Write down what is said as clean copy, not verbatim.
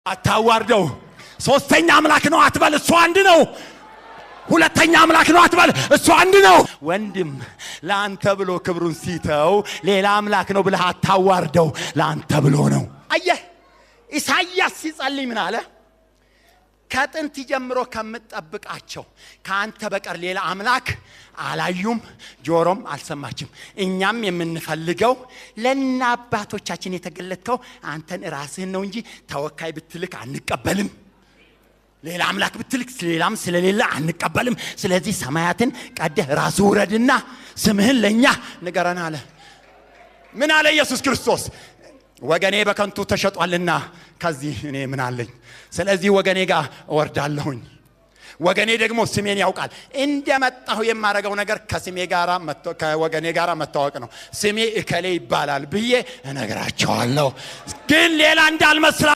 አታዋርደው። ሶስተኛ አምላክ ነው አትበል፣ እሱ አንድ ነው። ሁለተኛ አምላክ ነው አትበል፣ እሱ አንድ ነው። ወንድም ለአንተ ብሎ ክብሩን ሲተው ሌላ አምላክ ነው ብለህ አታዋርደው፣ ለአንተ ብሎ ነው። አየህ ኢሳይያስ ሲጸልይ ምን አለ? ከጥንት ጀምሮ ከምትጠብቃቸው ካንተ በቀር ሌላ አምላክ አላዩም፣ ጆሮም አልሰማችም። እኛም የምንፈልገው ለና አባቶቻችን የተገለጥከው አንተን ራስህን ነው እንጂ ተወካይ ብትልክ አንቀበልም። ሌላ አምላክ ብትልክ ሌላም ስለሌለ አንቀበልም። ስለዚህ ሰማያትን ቀደህ ራስህ ውረድና ስምህን ለኛ ንገረን አለ። ምን አለ ኢየሱስ ክርስቶስ? ወገኔ በከንቱ ተሸጧልና ከዚህ እኔ ምን አለኝ? ስለዚህ ወገኔ ጋር እወርዳለሁኝ። ወገኔ ደግሞ ስሜን ያውቃል። እንደመጣሁ የማረገው ነገር ከስሜ ጋራ ከወገኔ ጋራ መታወቅ ነው። ስሜ እከሌ ይባላል ብዬ እነግራቸዋለሁ። ግን ሌላ እንዳልመስላ